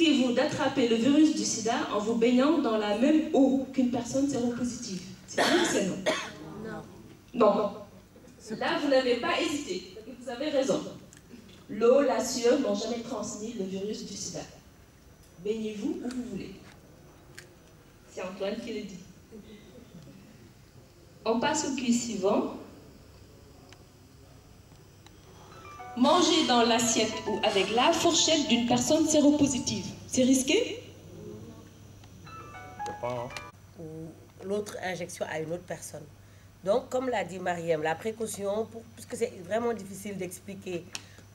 risquez-vous d'attraper le virus du sida en vous baignant dans la même eau qu'une personne séropositive? C'est oui ou c'est non? Non. Là, vous n'avez pas hésité. Vous avez raison. L'eau, la sueur n'ont jamais transmis le virus du sida. Baignez-vous où vous voulez. C'est Antoine qui le dit. On passe au quiz suivant. Manger dans l'assiette ou avec la fourchette d'une personne séropositive, c'est risqué? Ou l'autre injection à une autre personne. Donc, comme l'a dit Mariam, la précaution, puisque c'est vraiment difficile d'expliquer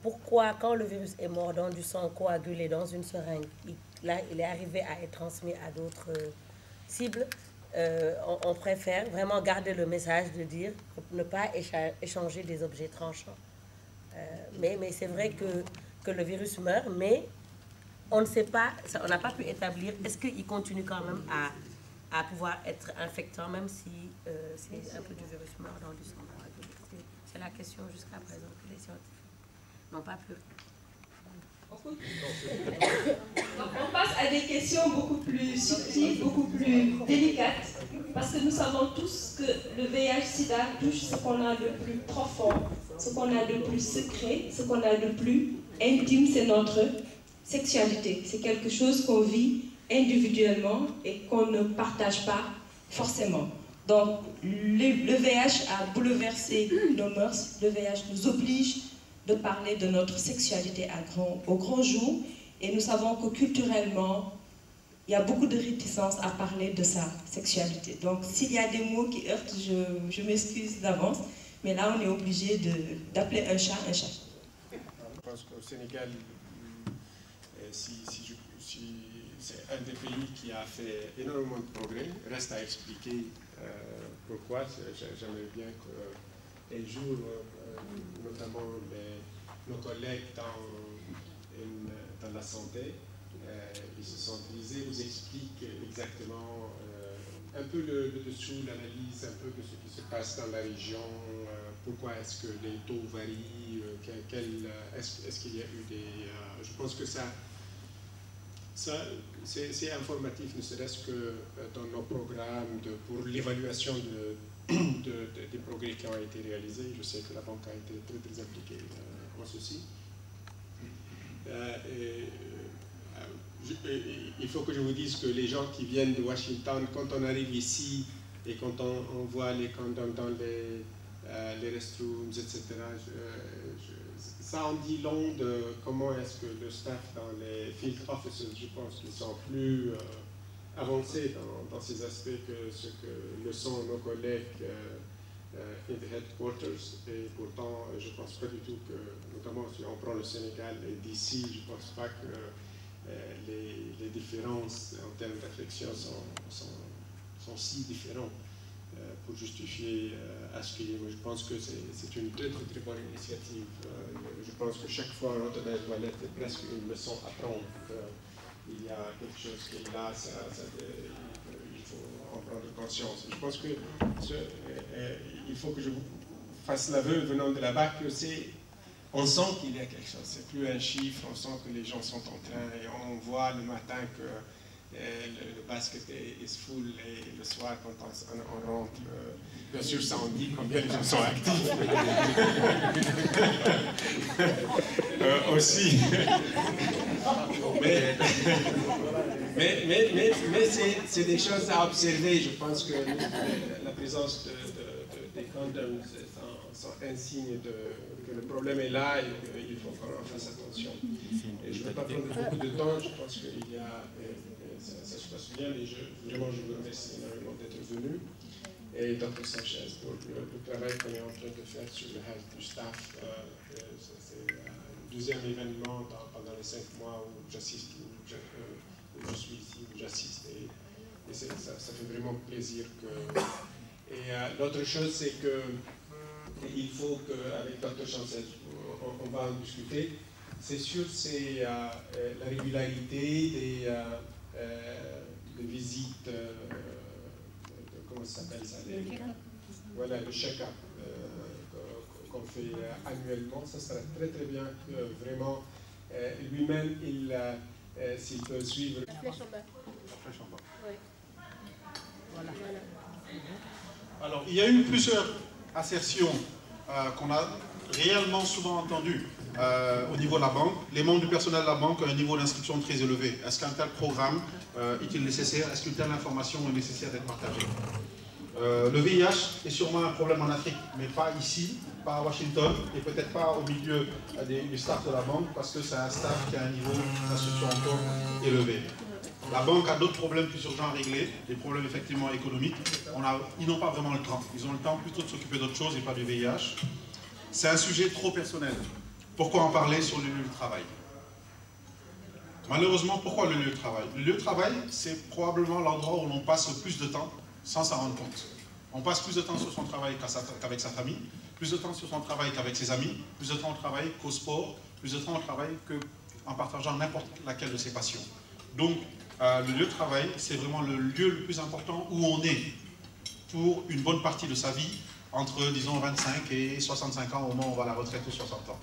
pourquoi, quand le virus est mort dans du sang coagulé dans une seringue, il est arrivé à être transmis à d'autres cibles, on préfère vraiment garder le message de dire ne pas échanger des objets tranchants. Mais c'est vrai que le virus meurt, mais on ne sait pas, on n'a pas pu établir, est-ce qu'il continue quand même à pouvoir être infectant, même si c'est un peu du virus mort dans du sang. C'est la question jusqu'à présent que les scientifiques n'ont pas pu. On passe à des questions beaucoup plus subtiles, beaucoup plus délicates, parce que nous savons tous que le VIH-Sida touche ce qu'on a de plus profond, ce qu'on a de plus secret, ce qu'on a de plus intime, c'est notre sexualité. C'est quelque chose qu'on vit individuellement et qu'on ne partage pas forcément. Donc, le VIH a bouleversé nos mœurs, le VIH nous oblige de parler de notre sexualité au grand jour, et nous savons que culturellement, il y a beaucoup de réticence à parler de sa sexualité. Donc, s'il y a des mots qui heurtent, je m'excuse d'avance, mais là, on est obligé d'appeler un chat un chat. Je pense qu'au Sénégal, c'est un des pays qui a fait énormément de progrès. Reste à expliquer pourquoi. J'aimerais bien que les jours, notamment nos collègues dans la santé, ils se sensibilisent, vous expliquent exactement un peu le dessous, l'analyse un peu de ce qui se passe dans la région, pourquoi est-ce que les taux varient, est-ce qu'il y a eu des... je pense que ça c'est informatif, ne serait-ce que dans nos programmes pour l'évaluation des progrès qui ont été réalisés. Je sais que la banque a été très, très impliquée en ceci. Il faut que je vous dise que les gens qui viennent de Washington, quand on arrive ici et quand on voit dans les restrooms, etc., ça en dit long de comment est-ce que le staff dans les field offices, je pense qu'ils sont plus avancés dans ces aspects que ce que le sont nos collègues in the headquarters. Et pourtant, je ne pense pas du tout que, notamment si on prend le Sénégal et d'ici, je ne pense pas que les différences en termes d'affection sont si différentes pour justifier à ce qu'il y ait. Je pense que c'est une très, très, très bonne initiative. Je pense que chaque fois on entre dans les toilettes, c'est presque une leçon à prendre. Il y a quelque chose qui est là, il faut en prendre conscience. Je pense que il faut que je vous fasse l'aveu venant de là-bas que on sent qu'il y a quelque chose. C'est plus un chiffre, on sent que les gens sont en train, et on voit le matin que le basket est full, et le soir quand on rentre, bien sûr ça en dit combien les gens sont actifs. Aussi. Mais c'est des choses à observer. Je pense que la présence des condoms sont un signe que le problème est là et qu'il faut qu'on en fasse attention. Et je ne vais pas prendre beaucoup de temps, je pense qu'il y a... ça se passe bien, et vraiment je vous remercie énormément d'être venu. Et Dr Sanchez pour le travail qu'on est en train de faire sur le health du staff. C'est un deuxième événement pendant les 5 mois où j'assiste, où je suis ici, où j'assiste. Et ça fait vraiment plaisir que... Et l'autre chose, c'est qu'il faut qu'avec Dr Sanchez, on va en discuter. C'est sûr, c'est la régularité des visites, comment ça s'appelle ça? Voilà, le check-up qu'on fait annuellement. Ça serait très très bien que vraiment lui-même s'il peut suivre. La flèche en bas. La flèche en bas. Oui. Voilà. Alors, il y a eu plusieurs assertions qu'on a réellement souvent entendues au niveau de la banque. Les membres du personnel de la banque ont un niveau d'instruction très élevé. Est-ce qu'un tel programme est-il nécessaire? Est-ce qu'une telle information est nécessaire d'être partagée? Le VIH est sûrement un problème en Afrique, mais pas ici, pas à Washington, et peut-être pas au milieu du staff de la banque, parce que c'est un staff qui a un niveau d'instruction encore élevé. La banque a d'autres problèmes plus urgents à régler, des problèmes effectivement économiques. Ils n'ont pas vraiment le temps. Ils ont le temps plutôt de s'occuper d'autres choses et pas du VIH. C'est un sujet trop personnel. Pourquoi en parler sur le lieu de travail? Malheureusement, pourquoi le lieu de travail? Le lieu de travail, c'est probablement l'endroit où l'on passe le plus de temps sans s'en rendre compte. On passe plus de temps sur son travail qu'avec sa famille, plus de temps sur son travail qu'avec ses amis, plus de temps au travail qu'au sport, plus de temps au travail qu'en partageant n'importe laquelle de ses passions. Donc, le lieu de travail, c'est vraiment le lieu le plus important où on est pour une bonne partie de sa vie, entre, disons, 25 et 65 ans, au moment où on va à la retraite ou 60 ans.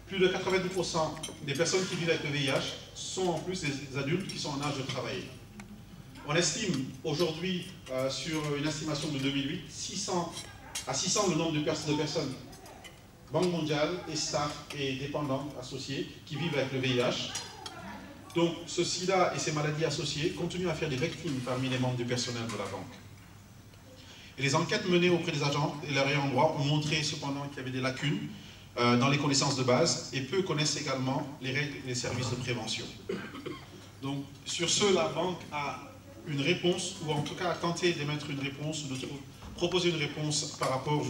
Plus de 90% des personnes qui vivent avec le VIH sont en plus des adultes qui sont en âge de travailler. On estime aujourd'hui, sur une estimation de 2008, à 600 le nombre de personnes, Banque mondiale et staff et dépendants associés, qui vivent avec le VIH. Donc, ce sida et ces maladies associées continuent à faire des victimes parmi les membres du personnel de la banque. Et les enquêtes menées auprès des agents et leurs ayants droit ont montré cependant qu'il y avait des lacunes dans les connaissances de base, et peu connaissent également les règles et les services de prévention. Donc, sur ce, la banque a une réponse, ou en tout cas a tenté d'émettre une réponse, ou de proposer une réponse par rapport